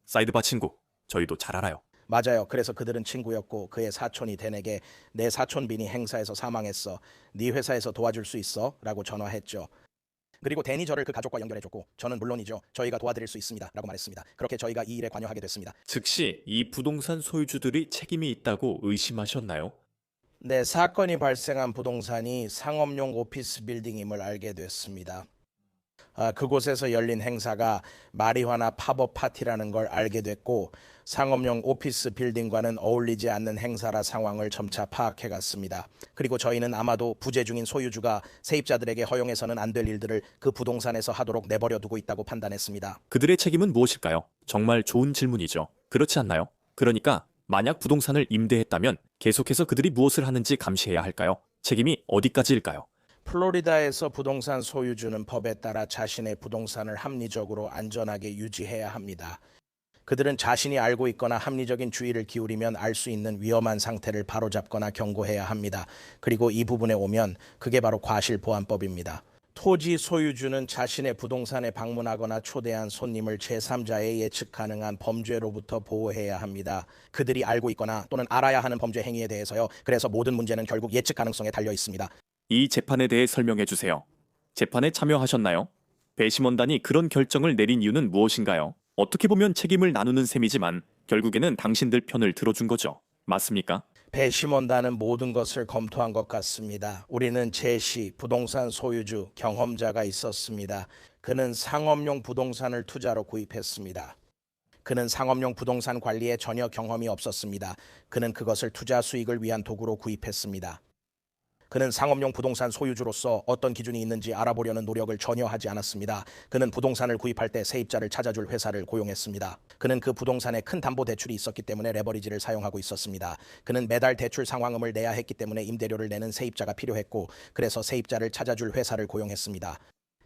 사이드바 친구, 저희도 잘 알아요. 맞아요. 그래서 그들은 친구였고 그의 사촌이 댄에게 내 사촌 빈이 행사에서 사망했어. 네 회사에서 도와줄 수 있어? 라고 전화했죠. 그리고 댄이 저를 그 가족과 연결해줬고 저는 물론이죠. 저희가 도와드릴 수 있습니다. 라고 말했습니다. 그렇게 저희가 이 일에 관여하게 됐습니다. 즉시 이 부동산 소유주들이 책임이 있다고 의심하셨나요? 네, 사건이 발생한 부동산이 상업용 오피스 빌딩임을 알게 됐습니다. 그곳에서 열린 행사가 마리화나 팝업 파티라는 걸 알게 됐고 상업용 오피스 빌딩과는 어울리지 않는 행사라 상황을 점차 파악해 갔습니다. 그리고 저희는 아마도 부재 중인 소유주가 세입자들에게 허용해서는 안 될 일들을 그 부동산에서 하도록 내버려 두고 있다고 판단했습니다. 그들의 책임은 무엇일까요? 정말 좋은 질문이죠. 그렇지 않나요? 그러니까 만약 부동산을 임대했다면 계속해서 그들이 무엇을 하는지 감시해야 할까요? 책임이 어디까지일까요? 플로리다에서 부동산 소유주는 법에 따라 자신의 부동산을 합리적으로 안전하게 유지해야 합니다. 그들은 자신이 알고 있거나 합리적인 주의를 기울이면 알 수 있는 위험한 상태를 바로잡거나 경고해야 합니다. 그리고 이 부분에 오면 그게 바로 과실보안법입니다. 토지 소유주는 자신의 부동산에 방문하거나 초대한 손님을 제3자의 예측 가능한 범죄로부터 보호해야 합니다. 그들이 알고 있거나 또는 알아야 하는 범죄 행위에 대해서요. 그래서 모든 문제는 결국 예측 가능성에 달려 있습니다. 이 재판에 대해 설명해 주세요. 재판에 참여하셨나요? 배심원단이 그런 결정을 내린 이유는 무엇인가요? 어떻게 보면 책임을 나누는 셈이지만 결국에는 당신들 편을 들어준 거죠. 맞습니까? 배심원단은 모든 것을 검토한 것 같습니다. 우리는 제시, 부동산 소유주, 경험자가 있었습니다. 그는 상업용 부동산을 투자로 구입했습니다. 그는 상업용 부동산 관리에 전혀 경험이 없었습니다. 그는 그것을 투자 수익을 위한 도구로 구입했습니다. 그는 상업용 부동산 소유주로서 어떤 기준이 있는지 알아보려는 노력을 전혀 하지 않았습니다. 그는 부동산을 구입할 때 세입자를 찾아줄 회사를 고용했습니다. 그는 그 부동산에 큰 담보 대출이 있었기 때문에 레버리지를 사용하고 있었습니다. 그는 매달 대출 상환금을 내야 했기 때문에 임대료를 내는 세입자가 필요했고 그래서 세입자를 찾아줄 회사를 고용했습니다.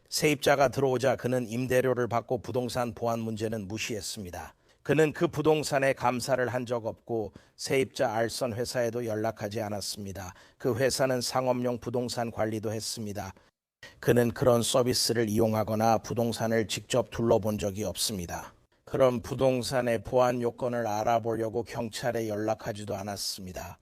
세입자가 들어오자 그는 임대료를 받고 부동산 보안 문제는 무시했습니다. 그는 그 부동산에 감사를 한 적 없고 세입자 알선 회사에도 연락하지 않았습니다. 그 회사는 상업용 부동산 관리도 했습니다. 그는 그런 서비스를 이용하거나 부동산을 직접 둘러본 적이 없습니다. 그런 부동산의 보안 요건을 알아보려고 경찰에 연락하지도 않았습니다.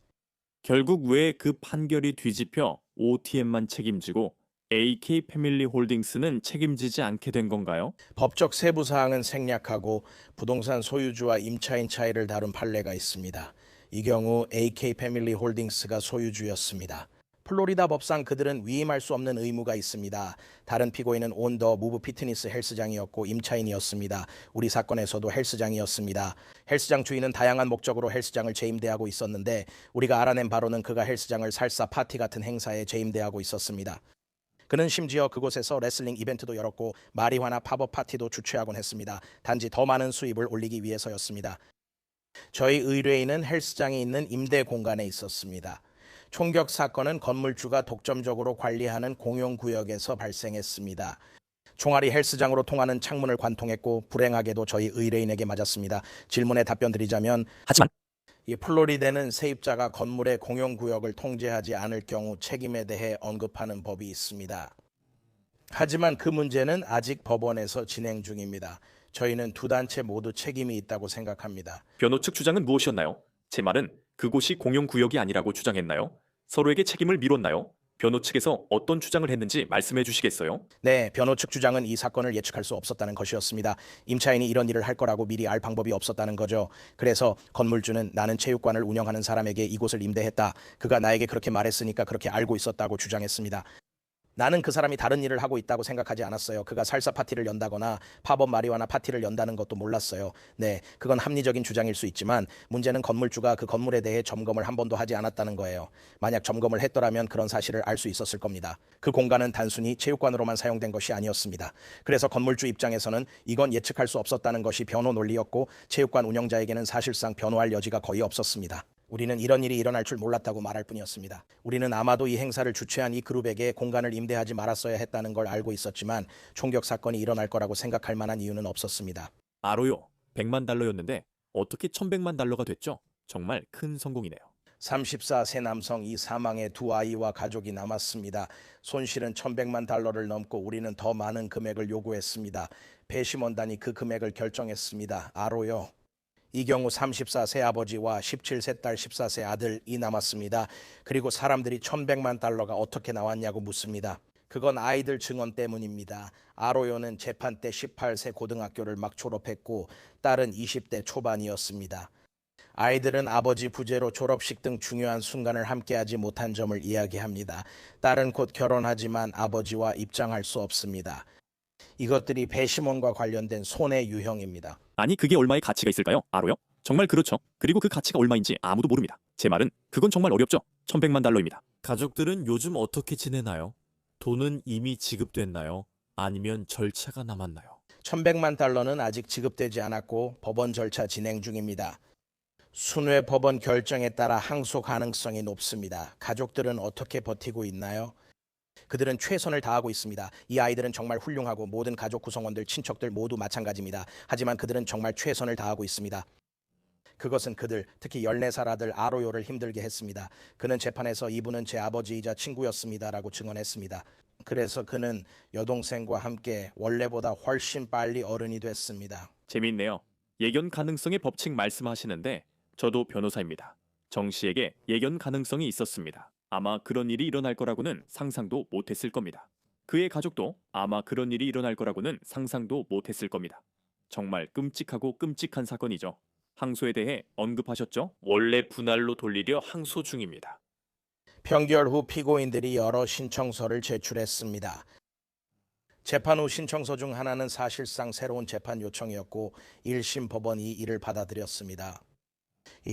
결국 왜 그 판결이 뒤집혀 OTM만 책임지고 AK 패밀리 홀딩스는 책임지지 않게 된 건가요? 법적 세부 사항은 생략하고 부동산 소유주와 임차인 차이를 다룬 판례가 있습니다. 이 경우 AK 패밀리 홀딩스가 소유주였습니다. 플로리다 법상 그들은 위임할 수 없는 의무가 있습니다. 다른 피고인은 온 더 무브 피트니스 헬스장이었고 임차인이었습니다. 우리 사건에서도 헬스장이었습니다. 헬스장 주인은 다양한 목적으로 헬스장을 재임대하고 있었는데 우리가 알아낸 바로는 그가 헬스장을 살사 파티 같은 행사에 재임대하고 있었습니다. 그는 심지어 그곳에서 레슬링 이벤트도 열었고 마리화나 팝업 파티도 주최하곤 했습니다. 단지 더 많은 수입을 올리기 위해서였습니다. 저희 의뢰인은 헬스장이 있는 임대 공간에 있었습니다. 총격 사건은 건물주가 독점적으로 관리하는 공용구역에서 발생했습니다. 총알이 헬스장으로 통하는 창문을 관통했고 불행하게도 저희 의뢰인에게 맞았습니다. 질문에 답변 드리자면 하지만 이 플로리다는 세입자가 건물의 공용구역을 통제하지 않을 경우 책임에 대해 언급하는 법이 있습니다. 하지만 그 문제는 아직 법원에서 진행 중입니다. 저희는 두 단체 모두 책임이 있다고 생각합니다. 변호 측 주장은 무엇이었나요? 제 말은 그곳이 공용구역이 아니라고 주장했나요? 서로에게 책임을 미뤘나요? 변호 측에서 어떤 주장을 했는지 말씀해 주시겠어요? 네, 변호 측 주장은 이 사건을 예측할 수 없었다는 것이었습니다. 임차인이 이런 일을 할 거라고 미리 알 방법이 없었다는 거죠. 그래서 건물주는 나는 체육관을 운영하는 사람에게 이곳을 임대했다. 그가 나에게 그렇게 말했으니까 그렇게 알고 있었다고 주장했습니다. 나는 그 사람이 다른 일을 하고 있다고 생각하지 않았어요. 그가 살사 파티를 연다거나 팝업 마리화나 파티를 연다는 것도 몰랐어요. 네, 그건 합리적인 주장일 수 있지만 문제는 건물주가 그 건물에 대해 점검을 한 번도 하지 않았다는 거예요. 만약 점검을 했더라면 그런 사실을 알 수 있었을 겁니다. 그 공간은 단순히 체육관으로만 사용된 것이 아니었습니다. 그래서 건물주 입장에서는 이건 예측할 수 없었다는 것이 변호 논리였고 체육관 운영자에게는 사실상 변호할 여지가 거의 없었습니다. 우리는 이런 일이 일어날 줄 몰랐다고 말할 뿐이었습니다. 우리는 아마도 이 행사를 주최한 이 그룹에게 공간을 임대하지 말았어야 했다는 걸 알고 있었지만 총격 사건이 일어날 거라고 생각할 만한 이유는 없었습니다. 아로요. 100만 달러였는데 어떻게 1100만 달러가 됐죠? 정말 큰 성공이네요. 34세 남성 이 사망의 두 아이와 가족이 남았습니다. 손실은 1100만 달러를 넘고 우리는 더 많은 금액을 요구했습니다. 배심원단이 그 금액을 결정했습니다. 아로요. 이 경우 34세 아버지와 17세 딸 14세 아들이 남았습니다. 그리고 사람들이 1100만 달러가 어떻게 나왔냐고 묻습니다. 그건 아이들 증언 때문입니다. 아로요는 재판 때 18세 고등학교를 막 졸업했고 딸은 20대 초반이었습니다. 아이들은 아버지 부재로 졸업식 등 중요한 순간을 함께하지 못한 점을 이야기합니다. 딸은 곧 결혼하지만 아버지와 입장할 수 없습니다. 이것들이 배심원과 관련된 손해 유형입니다. 아니 그게 얼마의 가치가 있을까요? 아로요? 정말 그렇죠. 그리고 그 가치가 얼마인지 아무도 모릅니다. 제 말은 그건 정말 어렵죠. 1100만 달러입니다. 가족들은 요즘 어떻게 지내나요? 돈은 이미 지급됐나요? 아니면 절차가 남았나요? 1100만 달러는 아직 지급되지 않았고 법원 절차 진행 중입니다. 순회 법원 결정에 따라 항소 가능성이 높습니다. 가족들은 어떻게 버티고 있나요? 그들은 최선을 다하고 있습니다. 이 아이들은 정말 훌륭하고 모든 가족 구성원들, 친척들 모두 마찬가지입니다. 하지만 그들은 정말 최선을 다하고 있습니다. 그것은 그들, 특히 14살 아들 아로요를 힘들게 했습니다. 그는 재판에서 이분은 제 아버지이자 친구였습니다라고 증언했습니다. 그래서 그는 여동생과 함께 원래보다 훨씬 빨리 어른이 됐습니다. 재미있네요. 예견 가능성의 법칙 말씀하시는데 저도 변호사입니다. 정 씨에게 예견 가능성이 있었습니다. 아마 그런 일이 일어날 거라고는 상상도 못했을 겁니다. 그의 가족도 아마 그런 일이 일어날 거라고는 상상도 못했을 겁니다. 정말 끔찍하고 끔찍한 사건이죠. 항소에 대해 언급하셨죠? 원래 분할로 돌리려 항소 중입니다. 평결 후 피고인들이 여러 신청서를 제출했습니다. 재판 후 신청서 중 하나는 사실상 새로운 재판 요청이었고 1심 법원이 이를 받아들였습니다.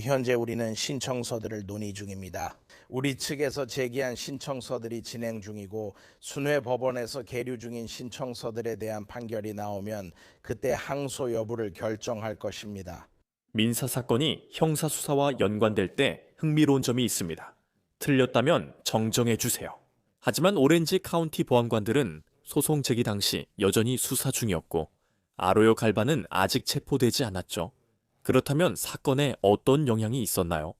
현재 우리는 신청서들을 논의 중입니다. 우리 측에서 제기한 신청서들이 진행 중이고 순회 법원에서 계류 중인 신청서들에 대한 판결이 나오면 그때 항소 여부를 결정할 것입니다. 민사 사건이 형사 수사와 연관될 때 흥미로운 점이 있습니다. 틀렸다면 정정해 주세요. 하지만 오렌지 카운티 보안관들은 소송 제기 당시 여전히 수사 중이었고 아로요 갈바는 아직 체포되지 않았죠. 그렇다면 사건에 어떤 영향이 있었나요?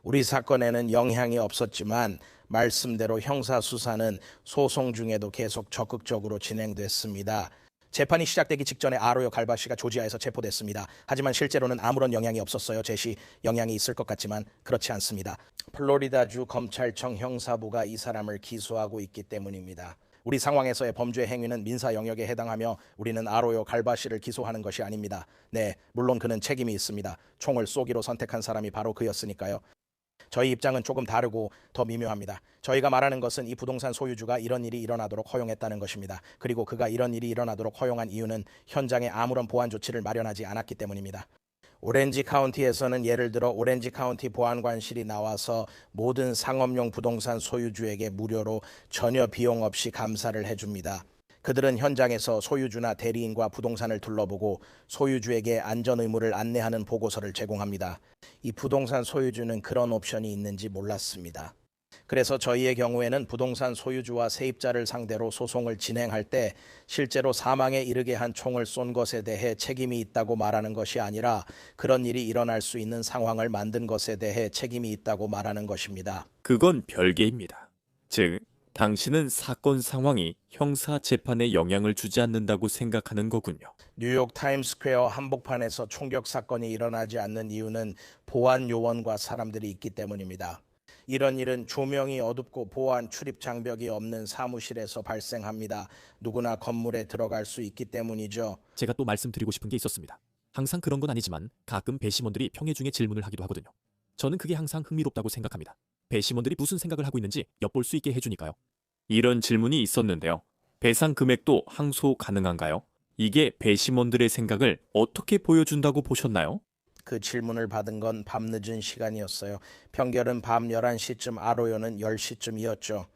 우리 사건에는 영향이 없었지만 말씀대로 형사 수사는 소송 중에도 계속 적극적으로 진행됐습니다. 재판이 시작되기 직전에 아로요 갈바 씨가 조지아에서 체포됐습니다. 하지만 실제로는 아무런 영향이 없었어요. 제시 영향이 있을 것 같지만 그렇지 않습니다. 플로리다주 검찰청 형사부가 이 사람을 기소하고 있기 때문입니다. 우리 상황에서의 범죄 행위는 민사 영역에 해당하며 우리는 아로요 갈바 씨를 기소하는 것이 아닙니다. 네, 물론 그는 책임이 있습니다. 총을 쏘기로 선택한 사람이 바로 그였으니까요. 저희 입장은 조금 다르고 더 미묘합니다. 저희가 말하는 것은 이 부동산 소유주가 이런 일이 일어나도록 허용했다는 것입니다. 그리고 그가 이런 일이 일어나도록 허용한 이유는 현장에 아무런 보안 조치를 마련하지 않았기 때문입니다. 오렌지 카운티에서는 예를 들어 오렌지 카운티 보안관실이 나와서 모든 상업용 부동산 소유주에게 무료로 전혀 비용 없이 감사를 해줍니다. 그들은 현장에서 소유주나 대리인과 부동산을 둘러보고 소유주에게 안전 의무를 안내하는 보고서를 제공합니다. 이 부동산 소유주는 그런 옵션이 있는지 몰랐습니다. 그래서 저희의 경우에는 부동산 소유주와 세입자를 상대로 소송을 진행할 때 실제로 사망에 이르게 한 총을 쏜 것에 대해 책임이 있다고 말하는 것이 아니라 그런 일이 일어날 수 있는 상황을 만든 것에 대해 책임이 있다고 말하는 것입니다. 그건 별개입니다. 즉, 당신은 사건 상황이 형사 재판에 영향을 주지 않는다고 생각하는 거군요. 뉴욕 타임스퀘어 한복판에서 총격 사건이 일어나지 않는 이유는 보안 요원과 사람들이 있기 때문입니다. 이런 일은 조명이 어둡고 보안 출입 장벽이 없는 사무실에서 발생합니다. 누구나 건물에 들어갈 수 있기 때문이죠. 제가 또 말씀드리고 싶은 게 있었습니다. 항상 그런 건 아니지만 가끔 배심원들이 평해 중에 질문을 하기도 하거든요. 저는 그게 항상 흥미롭다고 생각합니다. 배심원들이 무슨 생각을 하고 있는지 엿볼 수 있게 해주니까요. 이런 질문이 있었는데요. 배상 금액도 항소 가능한가요? 이게 배심원들의 생각을 어떻게 보여준다고 보셨나요? 그 질문을 받은 건 밤늦은 시간이었어요. 평결은 밤 11시쯤, 아로요는 10시쯤이었죠.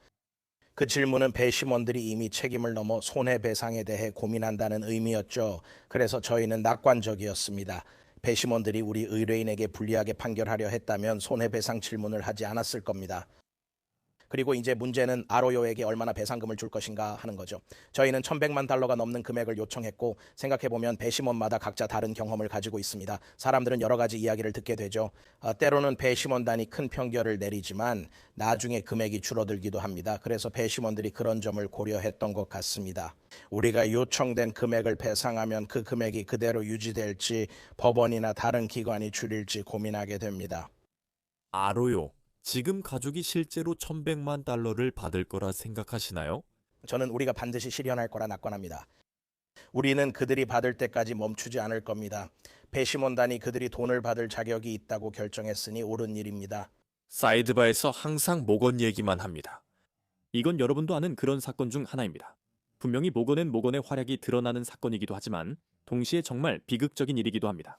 그 질문은 배심원들이 이미 책임을 넘어 손해배상에 대해 고민한다는 의미였죠. 그래서 저희는 낙관적이었습니다. 배심원들이 우리 의뢰인에게 불리하게 판결하려 했다면 손해배상 질문을 하지 않았을 겁니다. 그리고 이제 문제는 아로요에게 얼마나 배상금을 줄 것인가 하는 거죠. 저희는 1,100만 달러가 넘는 금액을 요청했고 생각해보면 배심원마다 각자 다른 경험을 가지고 있습니다. 사람들은 여러 가지 이야기를 듣게 되죠. 때로는 배심원단이 큰 편결을 내리지만 나중에 금액이 줄어들기도 합니다. 그래서 배심원들이 그런 점을 고려했던 것 같습니다. 우리가 요청된 금액을 배상하면 그 금액이 그대로 유지될지 법원이나 다른 기관이 줄일지 고민하게 됩니다. 아로요. 지금 가족이 실제로 1,100만 달러를 받을 거라 생각하시나요? 저는 우리가 반드시 실현할 거라 낙관합니다. 우리는 그들이 받을 때까지 멈추지 않을 겁니다. 배심원단이 그들이 돈을 받을 자격이 있다고 결정했으니 옳은 일입니다. 사이드바에서 항상 모건 얘기만 합니다. 이건 여러분도 아는 그런 사건 중 하나입니다. 분명히 모건은 모건의 활약이 드러나는 사건이기도 하지만 동시에 정말 비극적인 일이기도 합니다.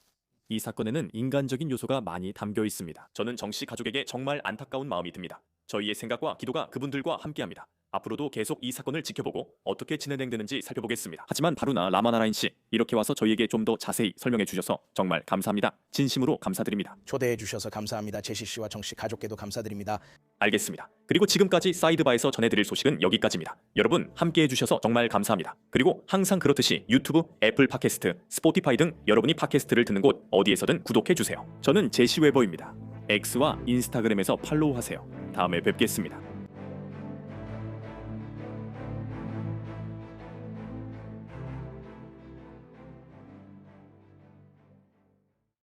이 사건에는 인간적인 요소가 많이 담겨 있습니다. 저는 정씨 가족에게 정말 안타까운 마음이 듭니다. 저희의 생각과 기도가 그분들과 함께합니다. 앞으로도 계속 이 사건을 지켜보고 어떻게 진행되는지 살펴보겠습니다. 하지만 바루나 라마나라인 씨, 이렇게 와서 저희에게 좀 더 자세히 설명해 주셔서 정말 감사합니다. 진심으로 감사드립니다. 초대해 주셔서 감사합니다. 제시 씨와 정씨 가족께도 감사드립니다. 알겠습니다. 그리고 지금까지 사이드바에서 전해드릴 소식은 여기까지입니다. 여러분 함께해 주셔서 정말 감사합니다. 그리고 항상 그렇듯이 유튜브, 애플 팟캐스트, 스포티파이 등 여러분이 팟캐스트를 듣는 곳 어디에서든 구독해 주세요. 저는 제시 웨버입니다. X와 인스타그램에서 팔로우하세요. 다음에 뵙겠습니다.